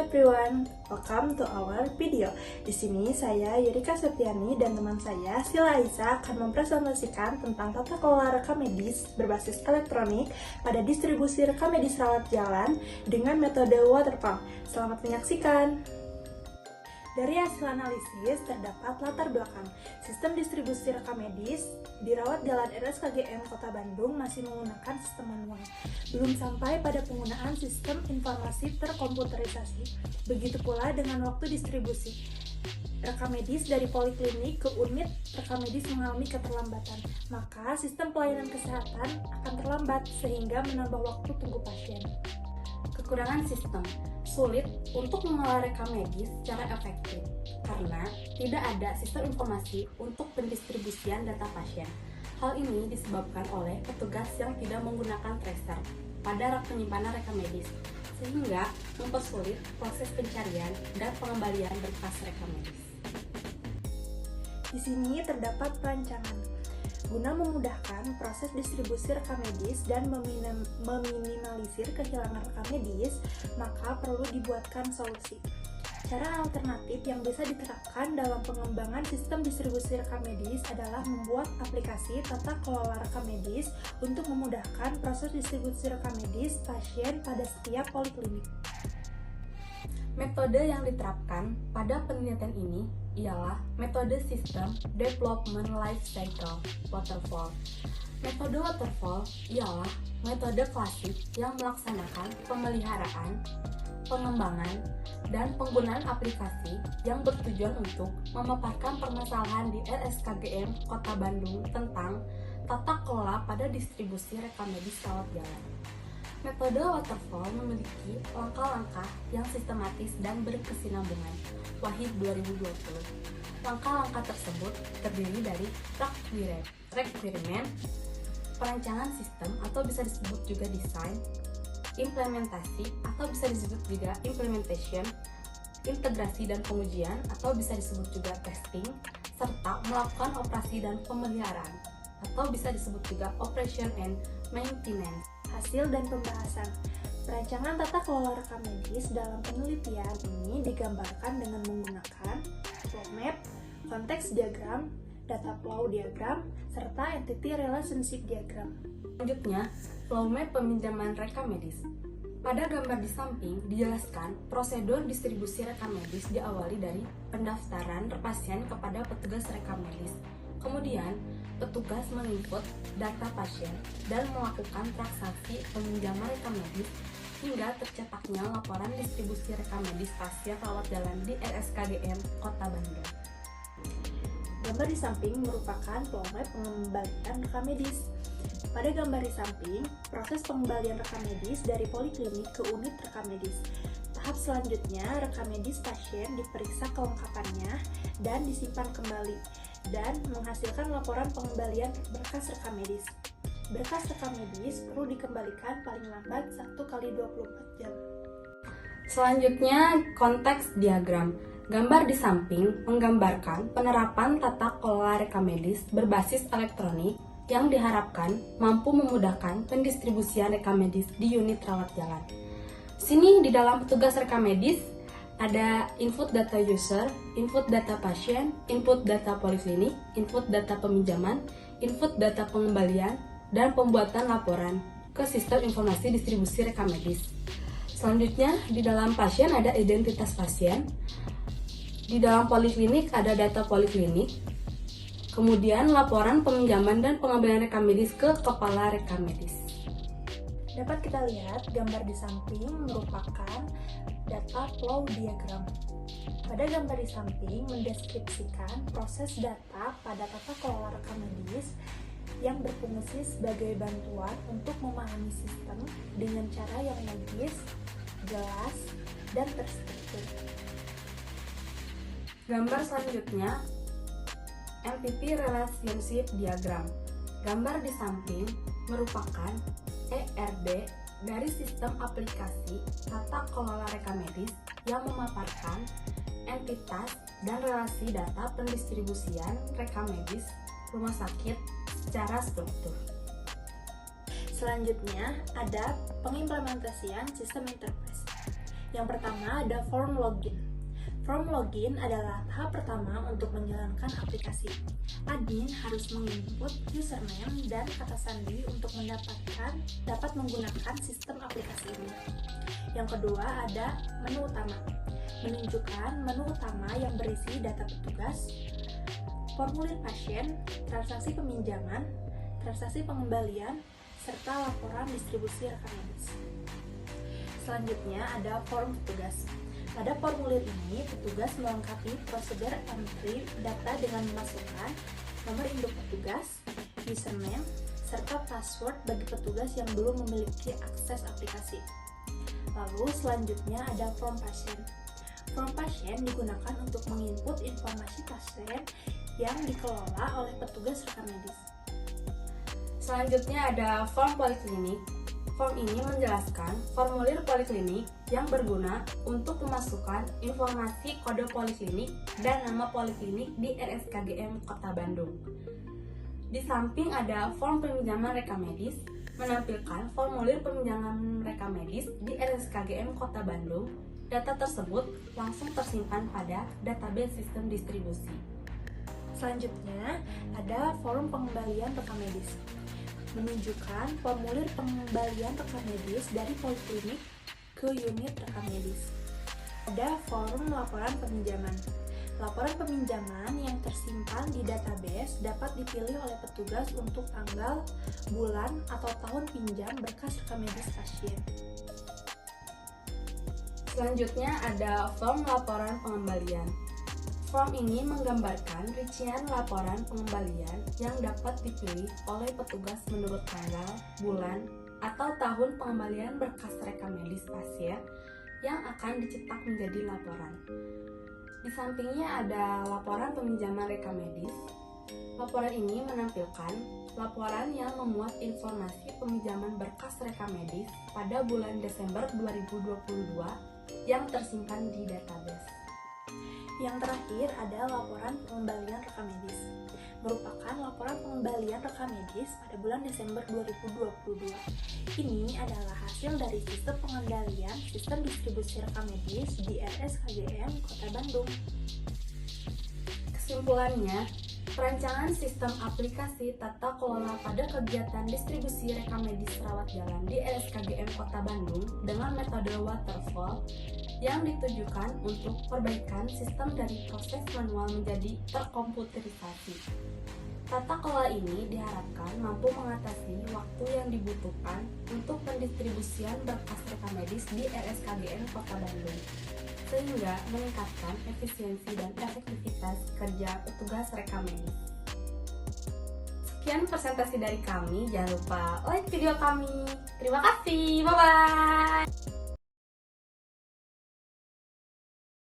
everyone, welcome to our video. Di sini saya Yurika Septiani dan teman saya Sila Aiza akan mempresentasikan tentang tata kelola rekam medis berbasis elektronik pada distribusi rekam medis rawat jalan dengan metode waterfall. Selamat menyaksikan. Dari hasil analisis terdapat latar belakang sistem distribusi rekam medis di rawat jalan RSKGM Kota Bandung masih menggunakan sistem manual. Belum sampai pada penggunaan sistem informasi terkomputerisasi. Begitu pula dengan waktu distribusi rekam medis dari poliklinik ke unit rekam medis mengalami keterlambatan. Maka sistem pelayanan kesehatan akan terlambat sehingga menambah waktu tunggu pasien. Kekurangan sistem sulit untuk mengelola rekam medis secara efektif karena tidak ada sistem informasi untuk pendistribusian data pasien. Hal ini disebabkan oleh petugas yang tidak menggunakan tracer pada rak penyimpanan rekam medis, sehingga mempersulit proses pencarian dan pengembalian berkas rekam medis. Di sini terdapat perancangan. Guna memudahkan proses distribusi rekam medis dan meminimalisir kehilangan rekam medis, maka perlu dibuatkan solusi. Cara alternatif yang bisa diterapkan dalam pengembangan sistem distribusi rekam medis adalah membuat aplikasi tata kelola rekam medis untuk memudahkan proses distribusi rekam medis pasien pada setiap poliklinik. Metode yang diterapkan pada penelitian ini ialah metode sistem development life cycle waterfall. Metode waterfall ialah metode klasik yang melaksanakan pemeliharaan, pengembangan, dan penggunaan aplikasi yang bertujuan untuk memaparkan permasalahan di RSKGM Kota Bandung tentang tata kelola pada distribusi rekam medis rawat jalan. Metode waterfall memiliki langkah-langkah yang sistematis dan berkesinambungan. Wahid 2020. Langkah-langkah tersebut terdiri dari requirement, perancangan sistem atau bisa disebut juga desain, implementasi atau bisa disebut juga implementation, integrasi dan pengujian atau bisa disebut juga testing, serta melakukan operasi dan pemeliharaan atau bisa disebut juga operation and maintenance. Hasil dan pembahasan. Perancangan tata kelola rekam medis dalam penelitian ini digambarkan dengan menggunakan flow map, konteks diagram, data flow diagram, serta entity relationship diagram. Selanjutnya, flow map peminjaman rekam medis. Pada gambar di samping dijelaskan prosedur distribusi rekam medis diawali dari pendaftaran pasien kepada petugas rekam medis. Kemudian, petugas menginput data pasien dan melakukan transaksi peminjaman rekam medis hingga tercetaknya laporan distribusi rekam medis pasien rawat jalan di RSKGM Kota Bandung. Gambar di samping merupakan flow map pengembalian rekam medis. Pada gambar di samping, proses pengembalian rekam medis dari poliklinik ke unit rekam medis. Tahap selanjutnya, rekam medis pasien diperiksa kelengkapannya dan disimpan kembali dan menghasilkan laporan pengembalian berkas rekam medis. Berkas rekam medis perlu dikembalikan paling lambat 1x24 jam. Selanjutnya, konteks diagram. Gambar di samping menggambarkan penerapan tata kelola rekam medis berbasis elektronik yang diharapkan mampu memudahkan pendistribusian rekam medis di unit rawat jalan. Sini di dalam petugas rekam medis ada input data user, input data pasien, input data poliklinik, input data peminjaman, input data pengembalian, dan pembuatan laporan ke sistem informasi distribusi rekam medis. Selanjutnya, di dalam pasien ada identitas pasien, di dalam poliklinik ada data poliklinik, kemudian laporan peminjaman dan pengembalian rekam medis ke kepala rekam medis. Dapat kita lihat gambar di samping merupakan data flow diagram. Pada gambar di samping mendeskripsikan proses data pada tata kelola rekam medis yang berfungsi sebagai bantuan untuk memahami sistem dengan cara yang logis, jelas, dan terstruktur. Gambar selanjutnya, entity relationship diagram. Gambar di samping merupakan ERD dari sistem aplikasi tata kelola rekam medis yang memaparkan entitas dan relasi data pendistribusian rekam medis rumah sakit secara struktur. Selanjutnya ada pengimplementasian sistem interface. Yang pertama ada form login. Form login adalah tahap pertama untuk menjalankan aplikasi. Admin harus menginput username dan kata sandi untuk dapat menggunakan sistem aplikasi ini. Yang kedua ada menu utama. Menunjukkan menu utama yang berisi data petugas, formulir pasien, transaksi peminjaman, transaksi pengembalian, serta laporan distribusi rekam medis. Selanjutnya ada form petugas. Pada formulir ini, petugas melengkapi prosedur entry data dengan memasukkan nomor induk petugas, username, serta password bagi petugas yang belum memiliki akses aplikasi. Lalu selanjutnya ada form pasien. Form pasien digunakan untuk menginput informasi pasien yang dikelola oleh petugas rekam medis. Selanjutnya ada form poliklinik. Form ini menjelaskan formulir poliklinik yang berguna untuk memasukkan informasi kode poliklinik dan nama poliklinik di RSKGM Kota Bandung. Di samping ada form peminjaman rekam medis, menampilkan formulir peminjaman rekam medis di RSKGM Kota Bandung. Data tersebut langsung tersimpan pada database sistem distribusi. Selanjutnya ada form pengembalian rekam medis. Menunjukkan formulir pengembalian rekam medis dari poliklinik ke unit rekam medis. Ada form laporan peminjaman. Laporan peminjaman yang tersimpan di database dapat dipilih oleh petugas untuk tanggal, bulan, atau tahun pinjam berkas rekam medis pasien. Selanjutnya ada form laporan pengembalian. Form ini menggambarkan rincian laporan pengembalian yang dapat dipilih oleh petugas menurut tanggal, bulan, atau tahun pengembalian berkas rekam medis pasien yang akan dicetak menjadi laporan. Di sampingnya ada laporan peminjaman rekam medis. Laporan ini menampilkan laporan yang memuat informasi peminjaman berkas rekam medis pada bulan Desember 2022 yang tersimpan di database. Yang terakhir ada laporan pengembalian rekam medis. Merupakan laporan pengembalian rekam medis pada bulan Desember 2022. Ini adalah hasil dari sistem pengendalian sistem distribusi rekam medis di RSKGM Kota Bandung. Kesimpulannya, perancangan sistem aplikasi tata kelola pada kegiatan distribusi rekam medis rawat jalan di RSKGM Kota Bandung dengan metode waterfall yang ditujukan untuk perbaikan sistem dari proses manual menjadi terkomputerisasi. Tata kelola ini diharapkan mampu mengatasi waktu yang dibutuhkan untuk pendistribusian berkas rekam medis di RSKGM Kota Bandung, sehingga meningkatkan efisiensi dan efektivitas kerja petugas rekam medis. Sekian presentasi dari kami, jangan lupa like video kami. Terima kasih, bye-bye!